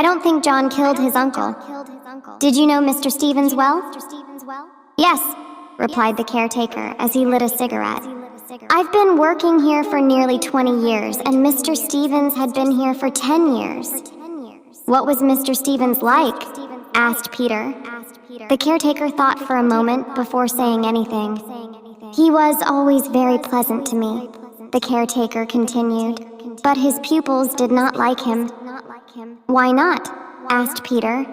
I don't think John killed his uncle. Did you know Mr. Stevens well? Yes, replied the caretaker as he lit a cigarette. I've been working here for nearly 20 years, and Mr. Stevens had been here for 10 years. What was Mr. Stevens like? Asked Peter. The caretaker thought for a moment before saying anything. He was always very pleasant to me, the caretaker continued, but his pupils did not like him. Why not? Asked Peter.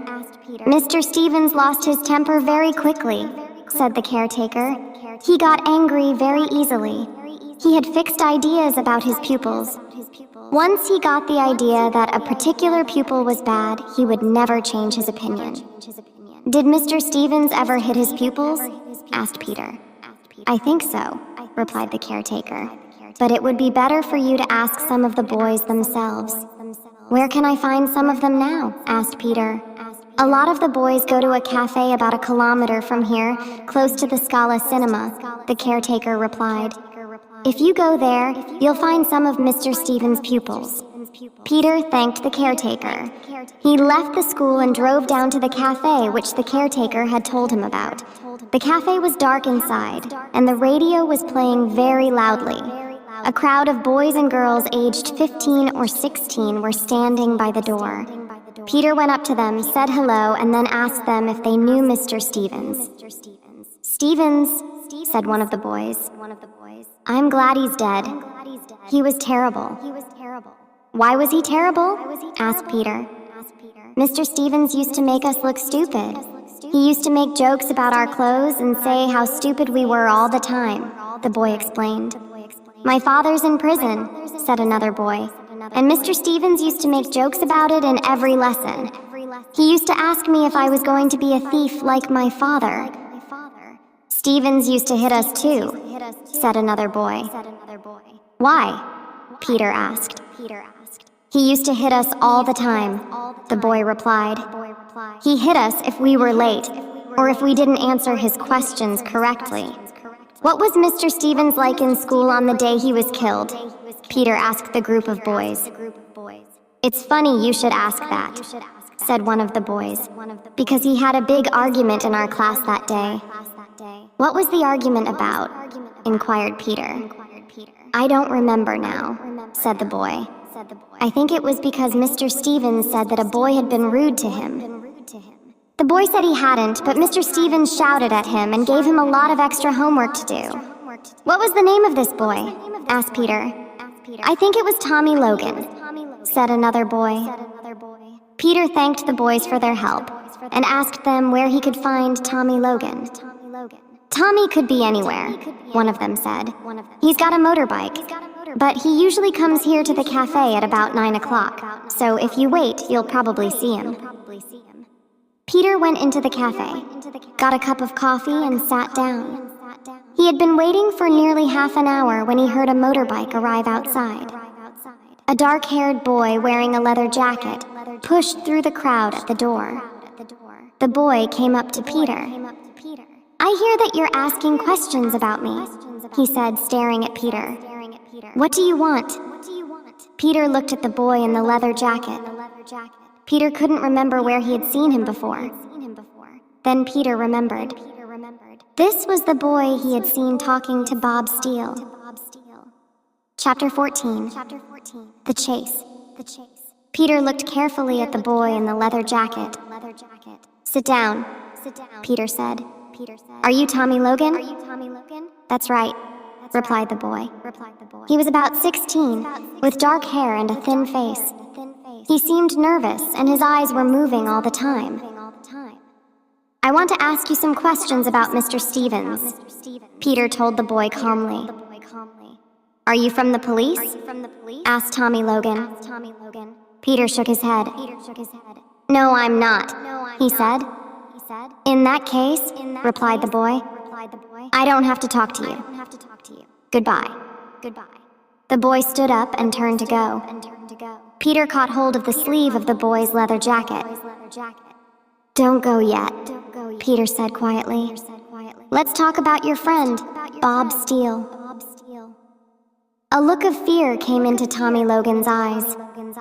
Mr. Stevens lost his temper very quickly, said the caretaker. He got angry very easily. He had fixed ideas about his pupils. Once he got the idea that a particular pupil was bad, he would never change his opinion. Did Mr. Stevens ever hit his pupils? Asked Peter. I think so, replied the caretaker. But it would be better for you to ask some of the boys themselves. Where can I find some of them now? Asked Peter. A lot of the boys go to a cafe about 1 kilometer from here, close to the Scala Cinema, the caretaker replied. If you go there, you'll find some of Mr. Stevens' pupils. Peter thanked the caretaker. He left the school and drove down to the cafe which the caretaker had told him about. The cafe was dark inside, and the radio was playing very loudly. A crowd of boys and girls aged 15 or 16 were standing by the door. Peter went up to them, said hello, and then asked them if they knew Mr. Stevens. Stevens, said one of the boys. I'm glad he's dead. He was terrible. Why was he terrible? Asked Peter. Mr. Stevens used to make us look stupid. He used to make jokes about our clothes and say how stupid we were all the time, the boy explained. My father's in prison, said another boy, and Mr. Stevens used to make jokes about it in every lesson. He used to ask me if I was going to be a thief like my father. Stevens used to hit us too, said another boy. Why? Peter asked. He used to hit us all the time, the boy replied. He hit us if we were late, or if we didn't answer his questions correctly. What was Mr. Stevens like in school on the day he was killed? Peter asked the group of boys. It's funny you should ask that, said one of the boys, because he had a big argument in our class that day. What was the argument about? Inquired Peter. I don't remember now, said the boy. I think it was because Mr. Stevens said that a boy had been rude to him. The boy said he hadn't, but Mr. Stevens shouted at him and gave him a lot of extra homework to do. What was the name of this boy? Asked Peter. I think it was Tommy Logan, said another boy. Peter thanked the boys for their help and asked them where he could find Tommy Logan. Tommy could be anywhere, one of them said. He's got a motorbike, but he usually comes here to the cafe at about 9 o'clock, so if you wait, you'll probably see him. Peter went into the cafe, got a cup of coffee, and sat down. He had been waiting for nearly half an hour when he heard a motorbike arrive outside. A dark-haired boy wearing a leather jacket pushed through the crowd at the door. The boy came up to Peter. I hear that you're asking questions about me, he said, staring at Peter. What do you want? Peter looked at the boy in the leather jacket. Peter couldn't remember where he had seen him before. Then Peter remembered. This was the boy he had seen talking to Bob Steele. Chapter 14. The Chase. Peter looked carefully at the boy in the leather jacket. Sit down, Peter said. Are you Tommy Logan? That's right, replied the boy. He was about 16, with dark hair and a thin face. He seemed nervous, and his eyes were moving all the time. I want to ask you some questions about Mr. Stevens, Peter told the boy calmly. Are you from the police? Asked Tommy Logan. Peter shook his head. No, I'm not, he said. In that case, replied the boy, I don't have to talk to you. Goodbye. The boy stood up and turned to go. Peter caught hold of the sleeve of the boy's leather jacket. Don't go yet, Peter said quietly. Let's talk about your friend, Bob Steele. A look of fear came into Tommy Logan's eyes.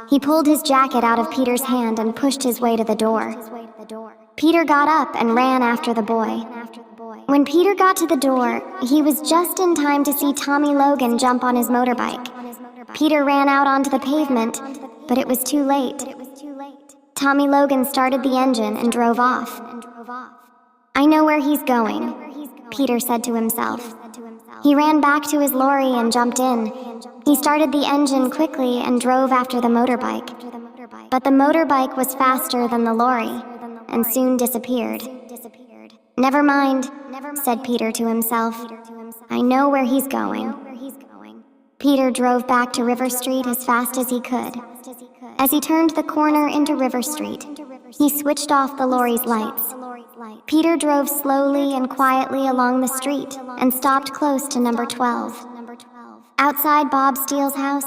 He pulled his jacket out of Peter's hand and pushed his way to the door. Peter got up and ran after the boy. When Peter got to the door, he was just in time to see Tommy Logan jump on his motorbike. Peter ran out onto the pavement, but it was too late. Tommy Logan started the engine and drove off. "I know where he's going," Peter said to himself. He ran back to his lorry and jumped in. He started the engine quickly and drove after the motorbike. But the motorbike was faster than the lorry and soon disappeared. "Never mind," said Peter to himself. "I know where he's going." Peter drove back to River Street as fast as he could. As he turned the corner into River Street, he switched off the lorry's lights. Peter drove slowly and quietly along the street and stopped close to number 12. Outside Bob Steele's house,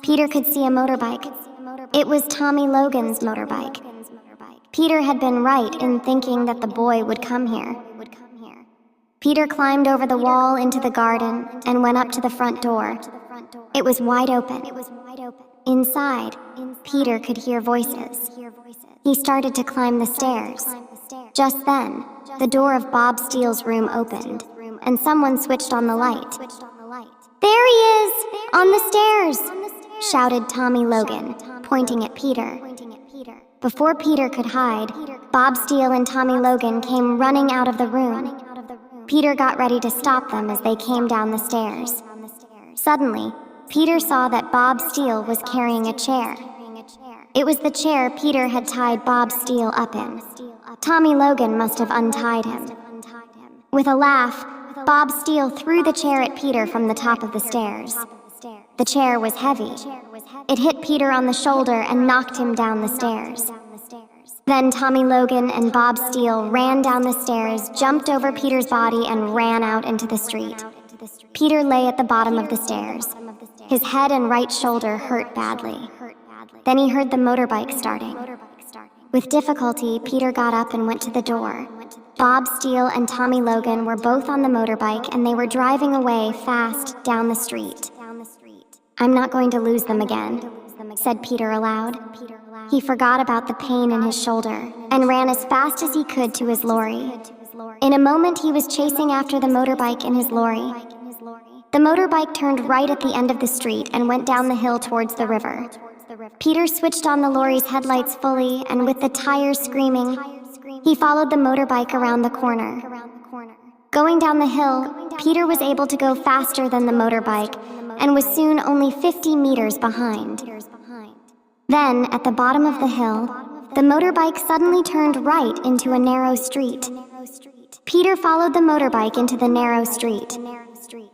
Peter could see a motorbike. It was Tommy Logan's motorbike. Peter had been right in thinking that the boy would come here. Peter climbed over the wall into the garden and went up to the front door. It was wide open. Inside, Peter could hear voices. He started to climb the stairs. Just then, the door of Bob Steele's room opened, and someone switched on the light. "There he is, on the stairs!" shouted Tommy Logan, pointing at Peter. Before Peter could hide, Bob Steele and Tommy Logan came running out of the room. Peter got ready to stop them as they came down the stairs. Suddenly, Peter saw that Bob Steele was carrying a chair. It was the chair Peter had tied Bob Steele up in. Tommy Logan must have untied him. With a laugh, Bob Steele threw the chair at Peter from the top of the stairs. The chair was heavy. It hit Peter on the shoulder and knocked him down the stairs. Then Tommy Logan and Bob Steele ran down the stairs, jumped over Peter's body, and ran out into the street. Peter lay at the bottom of the stairs. His head and right shoulder hurt badly. Then he heard the motorbike starting. With difficulty, Peter got up and went to the door. Bob Steele and Tommy Logan were both on the motorbike, and they were driving away fast down the street. "I'm not going to lose them again," said Peter aloud. He forgot about the pain in his shoulder and ran as fast as he could to his lorry. In a moment, he was chasing after the motorbike in his lorry. The motorbike turned right at the end of the street and went down the hill towards the river. Peter switched on the lorry's headlights fully, and with the tires screaming, he followed the motorbike around the corner. Going down the hill, Peter was able to go faster than the motorbike and was soon only 50 meters behind. Then, at the bottom of the hill, the motorbike suddenly turned right into a narrow street. Peter followed the motorbike into the narrow street.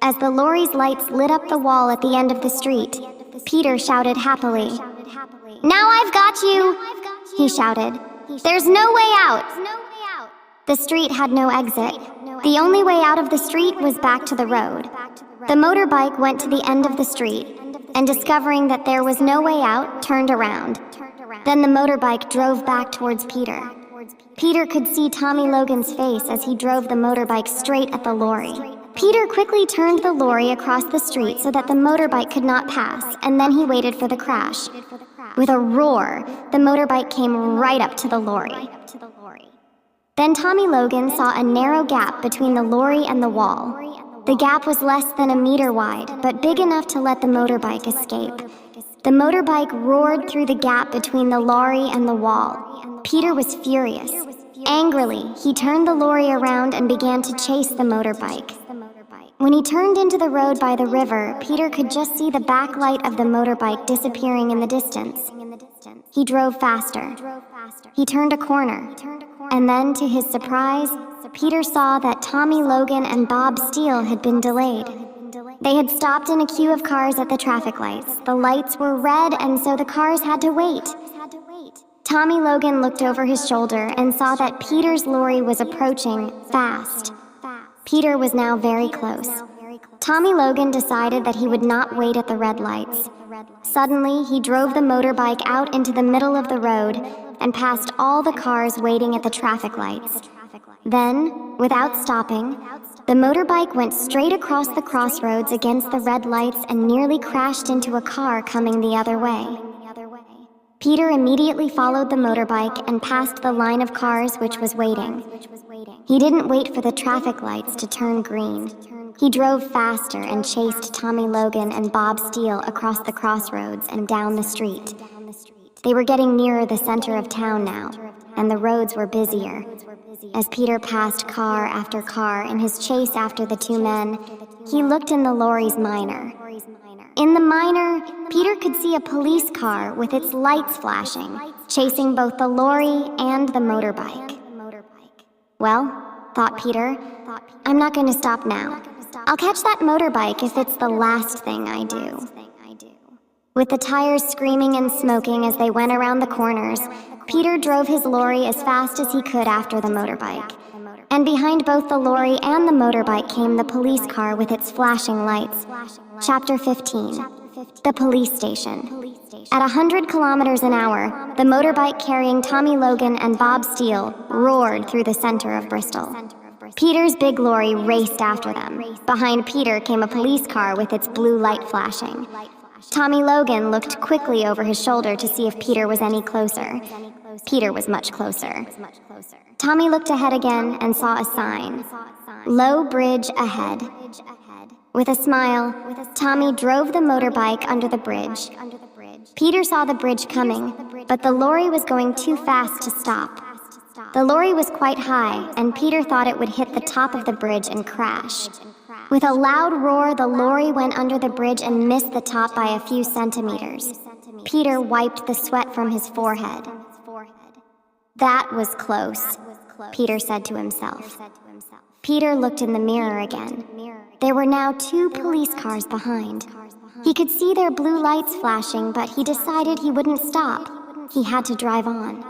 As the lorry's lights lit up the wall at the end of the street, Peter shouted happily. "Now I've got you!" he shouted. "There's no way out!" The street had no exit. The only way out of the street was back to the road. The motorbike went to the end of the street, and discovering that there was no way out, turned around. Then the motorbike drove back towards Peter. Peter could see Tommy Logan's face as he drove the motorbike straight at the lorry. Peter quickly turned the lorry across the street so that the motorbike could not pass, and then he waited for the crash. With a roar, the motorbike came right up to the lorry. Then Tommy Logan saw a narrow gap between the lorry and the wall. The gap was less than a meter wide, but big enough to let the motorbike escape. The motorbike roared through the gap between the lorry and the wall. Peter was furious. Angrily, he turned the lorry around and began to chase the motorbike. When he turned into the road by the river, Peter could just see the backlight of the motorbike disappearing in the distance. He drove faster. He turned a corner. And then, to his surprise, Peter saw that Tommy Logan and Bob Steele had been delayed. They had stopped in a queue of cars at the traffic lights. The lights were red, and so the cars had to wait. Tommy Logan looked over his shoulder and saw that Peter's lorry was approaching fast. Peter was now very close. Tommy Logan decided that he would not wait at the red lights. Suddenly, he drove the motorbike out into the middle of the road and past all the cars waiting at the traffic lights. Then, without stopping, The motorbike went straight across the crossroads against the red lights and nearly crashed into a car coming the other way. Peter immediately followed the motorbike and passed the line of cars which was waiting. He didn't wait for the traffic lights to turn green. He drove faster and chased Tommy Logan and Bob Steele across the crossroads and down the street. They were getting nearer the center of town now, and the roads were busier. As Peter passed car after car in his chase after the two men, he looked in the lorry's minor. In the minor, Peter could see a police car with its lights flashing, chasing both the lorry and the motorbike. Well, thought Peter, I'm not going to stop now. I'll catch that motorbike if it's the last thing I do. With the tires screaming and smoking as they went around the corners, Peter drove his lorry as fast as he could after the motorbike. And behind both the lorry and the motorbike came the police car with its flashing lights. Chapter 15. The police station. At 100 kilometers an hour, the motorbike carrying Tommy Logan and Bob Steele roared through the center of Bristol. Peter's big lorry raced after them. Behind Peter came a police car with its blue light flashing. Tommy Logan looked quickly over his shoulder to see if Peter was any closer. Peter was much closer. Tommy looked ahead again and saw a sign. Low bridge ahead. With a smile, Tommy drove the motorbike under the bridge. Peter saw the bridge coming, but the lorry was going too fast to stop. The lorry was quite high, and Peter thought it would hit the top of the bridge and crash. With a loud roar, the lorry went under the bridge and missed the top by a few centimeters. Peter wiped the sweat from his forehead. That was close, Peter said to himself. Peter looked in the mirror again. There were now two police cars behind. He could see their blue lights flashing, but he decided he wouldn't stop. He had to drive on.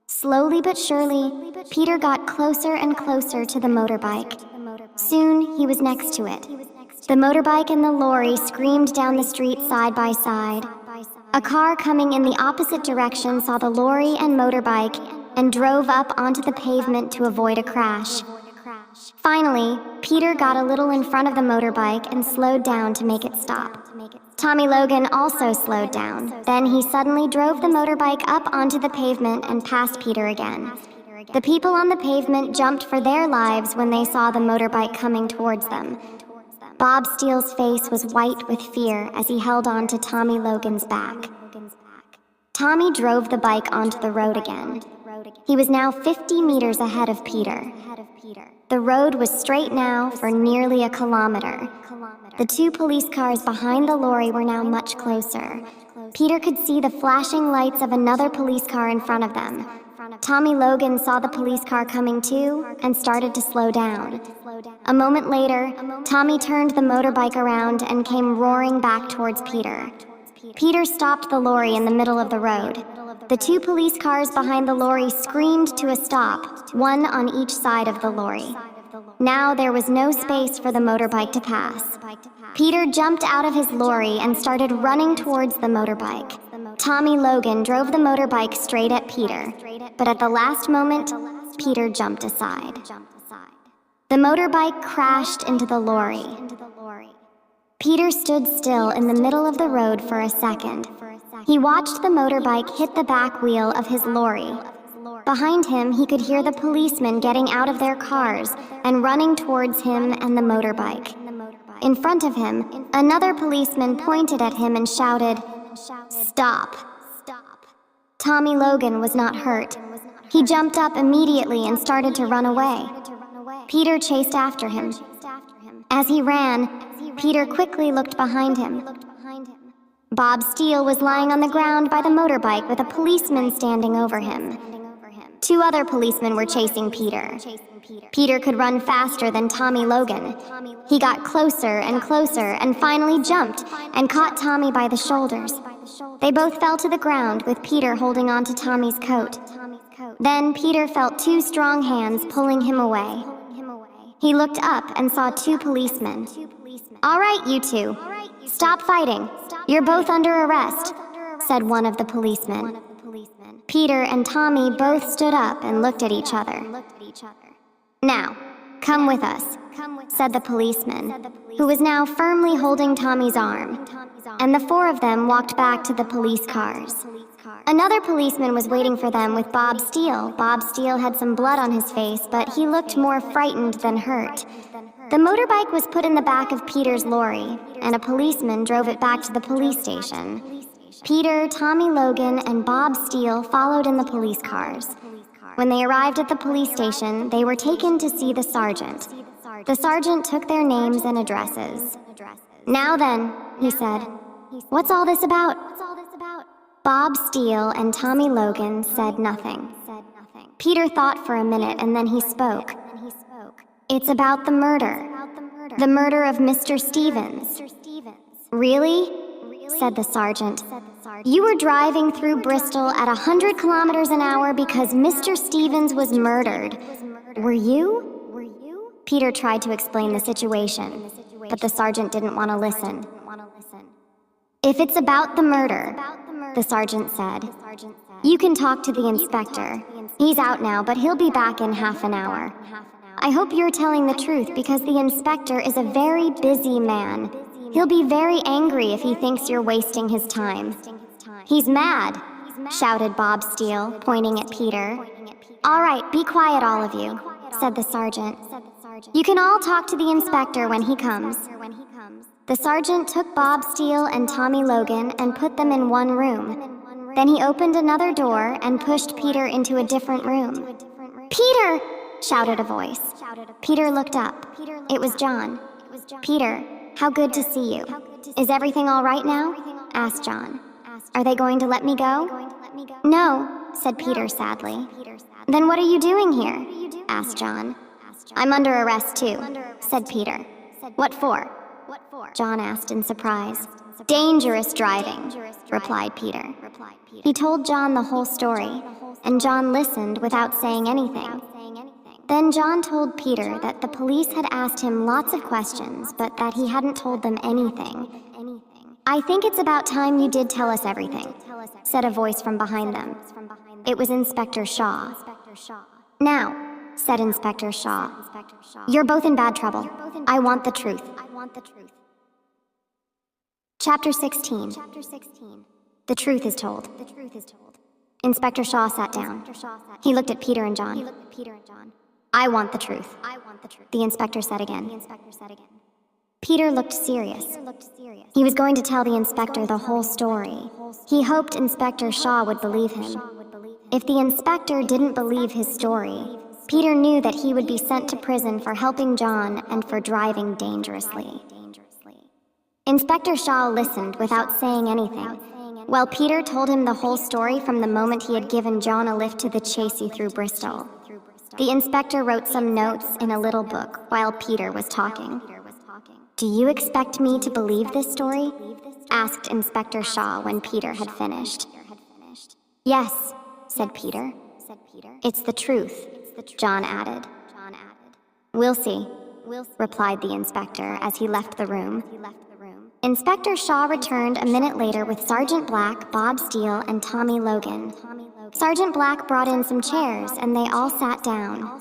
Slowly but surely, Peter got closer and closer to the motorbike. Soon, he was next to it. The motorbike and the lorry screamed down the street side by side. A car coming in the opposite direction saw the lorry and motorbike and drove up onto the pavement to avoid a crash. Finally, Peter got a little in front of the motorbike and slowed down to make it stop. Tommy Logan also slowed down. Then he suddenly drove the motorbike up onto the pavement and passed Peter again. The people on the pavement jumped for their lives when they saw the motorbike coming towards them. Bob Steele's face was white with fear as he held on to Tommy Logan's back. Tommy drove the bike onto the road again. He was now 50 meters ahead of Peter. The road was straight now for nearly a kilometer. The two police cars behind the lorry were now much closer. Peter could see the flashing lights of another police car in front of them. Tommy Logan saw the police car coming too and started to slow down. A moment later, Tommy turned the motorbike around and came roaring back towards Peter. Peter stopped the lorry in the middle of the road. The two police cars behind the lorry screamed to a stop, one on each side of the lorry. Now there was no space for the motorbike to pass. Peter jumped out of his lorry and started running towards the motorbike. Tommy Logan drove the motorbike straight at Peter, but at the last moment, Peter jumped aside. The motorbike crashed into the lorry. Peter stood still in the middle of the road for a second. He watched the motorbike hit the back wheel of his lorry. Behind him, he could hear the policemen getting out of their cars and running towards him and the motorbike. In front of him, another policeman pointed at him and shouted, "Stop!" Tommy Logan was not hurt. He jumped up immediately and started to run away. Peter chased after him. As he ran, Peter quickly looked behind him. Bob Steele was lying on the ground by the motorbike with a policeman standing over him. Two other policemen were chasing Peter. Peter could run faster than Tommy Logan. He got closer and closer and finally jumped and caught Tommy by the shoulders. They both fell to the ground with Peter holding on to Tommy's coat. Then Peter felt two strong hands pulling him away. He looked up and saw two policemen. "All right, you two. Stop fighting. You're both under arrest," said one of the policemen. Peter and Tommy both stood up and looked at each other. "Now, "Come with us," said the policeman, who was now firmly holding Tommy's arm, and the four of them walked back to the police cars. Another policeman was waiting for them with Bob Steele. Bob Steele had some blood on his face, but he looked more frightened than hurt. The motorbike was put in the back of Peter's lorry, and a policeman drove it back to the police station. Peter, Tommy Logan, and Bob Steele followed in the police cars. When they arrived at the police station, they were taken to see the sergeant. The sergeant took their names and addresses. "Now then," he said, "what's all this about?" Bob Steele and Tommy Logan said nothing. Peter thought for a minute and then he spoke. "It's about the murder. The murder of Mr. Stevens." "Really?" said the sergeant. "You were driving through Bristol at 100 kilometers an hour because Mr. Stevens was murdered. Were you?" Peter tried to explain the situation, but the sergeant didn't want to listen. "If it's about the murder," the sergeant said, "you can talk to the inspector. He's out now, but he'll be back in half an hour. I hope you're telling the truth because the inspector is a very busy man. He'll be very angry if he thinks you're wasting his time." "He's mad," shouted Bob Steele, pointing at Peter. "All right, be quiet, all of you," said the sergeant. "You can all talk to the inspector when he comes." The sergeant took Bob Steele and Tommy Logan and put them in one room. Then he opened another door and pushed Peter into a different room. "Peter!" shouted a voice. Peter looked up. It was John. "Peter, how good to see you. Is everything all right now?" asked John. "Are they going to let me go?" "No," said Peter sadly. "Then what are you doing here?" asked John. "I'm under arrest too," said Peter. "What for?" John asked in surprise. "Dangerous driving," replied Peter. He told John the whole story, and John listened without saying anything. Then John told Peter that the police had asked him lots of questions, but that he hadn't told them anything. "I think it's about time you did tell us everything," said a voice from behind them. It was Inspector Shaw. "Now," said Inspector Shaw, "you're both in bad trouble. I want the truth." Chapter 16. The truth is told. Inspector Shaw sat down. He looked at Peter and John. "I want the truth," the inspector said again. Peter looked serious. He was going to tell the inspector the whole story. He hoped Inspector Shaw would believe him. If the inspector didn't believe his story, Peter knew that he would be sent to prison for helping John and for driving dangerously. Inspector Shaw listened without saying anything, while Peter told him the whole story from the moment he had given John a lift to the chassis through Bristol. The inspector wrote some notes in a little book while Peter was talking. "Do you expect me to believe this story?" asked Inspector Shaw when Peter had finished. "Yes," said Peter. "It's the truth," John added. "We'll see," replied the inspector as he left the room. Inspector Shaw returned a minute later with Sergeant Black, Bob Steele, and Tommy Logan. Sergeant Black brought in some chairs, and they all sat down.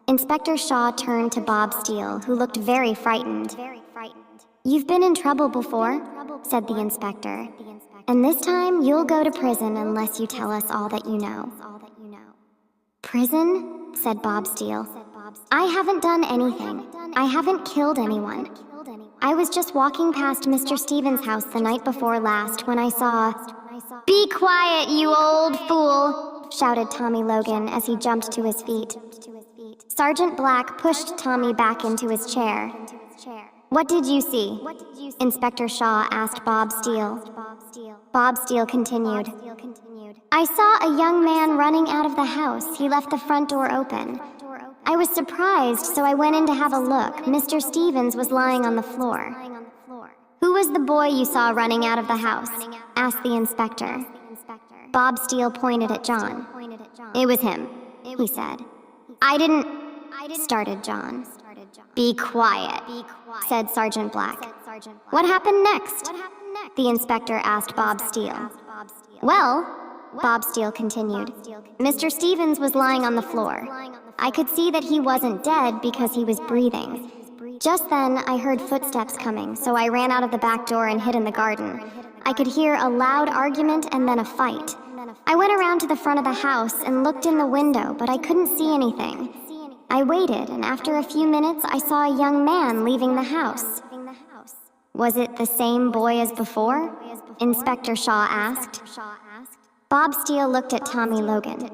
Inspector Shaw turned to Bob Steele, who looked very frightened. "You've been in trouble before," said the inspector, "and this time you'll go to prison unless you tell us all that you know." "Prison?" said Bob Steele. "I haven't done anything. I haven't killed anyone. I was just walking past Mr. Stevens' house the night before last when I saw—" "Be quiet, you old fool!" shouted Tommy Logan as he jumped to his feet. Sergeant Black pushed Tommy back into his chair. "What did you see?" Inspector Shaw asked Bob Steele. Bob Steele continued. "I saw a young man running out of the house. He left the front door open. I was surprised, so I went in to have a look. Mr. Stevens was lying on the floor." "Who was the boy you saw running out of the house?" asked the inspector. Bob Steele pointed at John. "It was him," he said. "I didn't," started John. "Be quiet," said Sergeant Black. "What happened next?" the inspector asked Bob Steele. "Well," Bob Steele continued. Mr. Stevens was lying on the floor. I could see that he wasn't dead because he was breathing. Just then, I heard footsteps coming, so I ran out of the back door and hid in the garden. I could hear a loud argument and then a fight. I went around to the front of the house and looked in the window, but I couldn't see anything. I waited, and after a few minutes, I saw a young man leaving the house. Was it the same boy as before? Inspector Shaw asked. Bob Steele looked at Tommy Logan.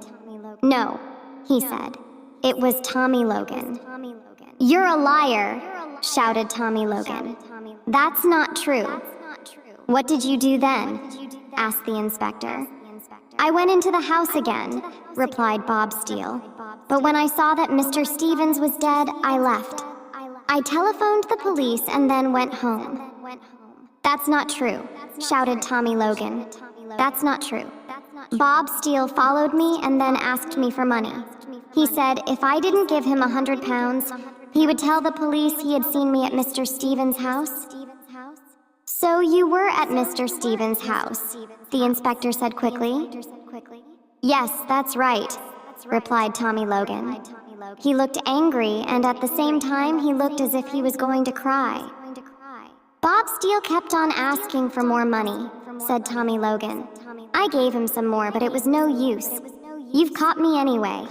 No, he said. It was Tommy Logan. You're a liar, shouted Tommy Logan. That's not true. What did you do then? Asked the inspector. I went into the house again, replied Bob Steele. But when I saw that Mr. Stevens was dead, I left. I telephoned the police and then went home. That's not true, shouted Tommy Logan. That's not true. Bob Steele followed me and then asked me for money. He said if I didn't give him £100, he would tell the police he had seen me at Mr. Stevens' house. So you were at Mr. Stevens' house, the inspector said quickly. Yes, that's right, replied Tommy Logan. He looked angry, and at the same time he looked as if he was going to cry. Bob Steele kept on asking for more money, said Tommy Logan. I gave him some more, but it was no use. You've caught me anyway.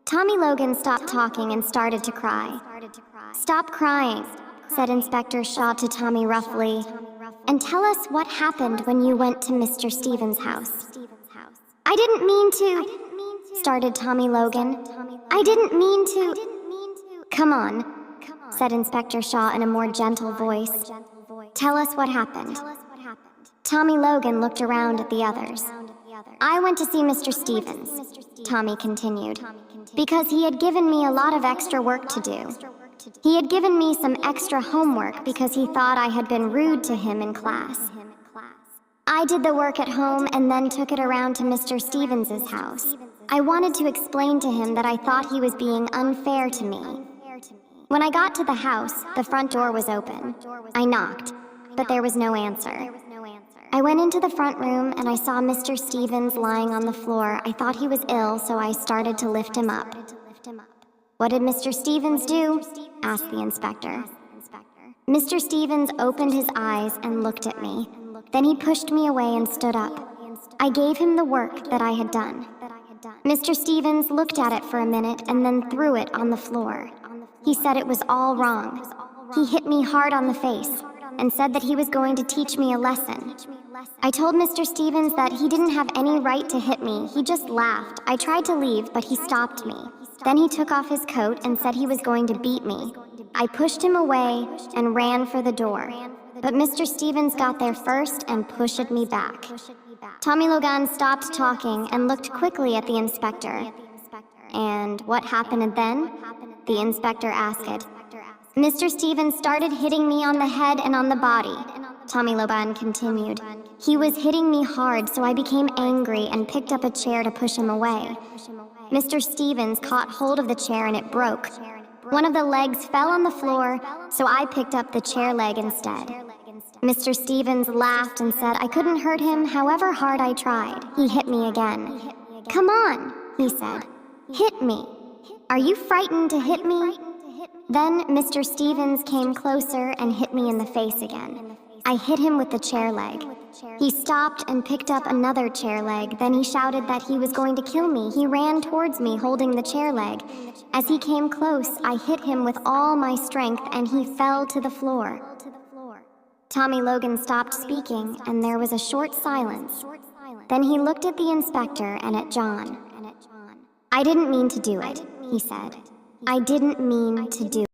Tommy Logan stopped talking and started to cry. Stop crying, said Inspector Shaw to Tommy roughly, and tell us what happened when you went to Mr. Stevens' house. I didn't mean to, started Tommy Logan. I didn't mean to. Come on, said Inspector Shaw in a more gentle voice. Tell us what happened. Tommy Logan looked around at the others. I went to see Mr. Stevens, Tommy continued, because he had given me a lot of extra work to do. He had given me some extra homework because he thought I had been rude to him in class. I did the work at home and then took it around to Mr. Stevens' house. I wanted to explain to him that I thought he was being unfair to me. When I got to the house, the front door was open. I knocked, but there was no answer. I went into the front room and I saw Mr. Stevens lying on the floor. I thought he was ill, so I started to lift him up. What did Mr. Stevens do? Asked the inspector. Mr. Stevens opened his eyes and looked at me. Then he pushed me away and stood up. I gave him the work that I had done. Mr. Stevens looked at it for a minute and then threw it on the floor. He said it was all wrong. He hit me hard on the face and said that he was going to teach me a lesson. I told Mr. Stevens that he didn't have any right to hit me. He just laughed. I tried to leave, but he stopped me. Then he took off his coat and said he was going to beat me. I pushed him away and ran for the door. But Mr. Stevens got there first and pushed me back. Tommy Logan stopped talking and looked quickly at the inspector. And what happened then? The inspector asked. Mr. Stevens started hitting me on the head and on the body. Tommy Logan continued. He was hitting me hard, so I became angry and picked up a chair to push him away. Mr. Stevens caught hold of the chair and it broke. One of the legs fell on the floor, so I picked up the chair leg instead. Mr. Stevens laughed and said I couldn't hurt him however hard I tried. He hit me again. Come on, he said. Hit me. Are you frightened to hit me? Then Mr. Stevens came closer and hit me in the face again. I hit him with the chair leg. He stopped and picked up another chair leg. Then he shouted that he was going to kill me. He ran towards me holding the chair leg. As he came close, I hit him with all my strength and he fell to the floor. Tommy Logan stopped speaking and there was a short silence. Then he looked at the inspector and at John. I didn't mean to do it, he said. I didn't mean to do it.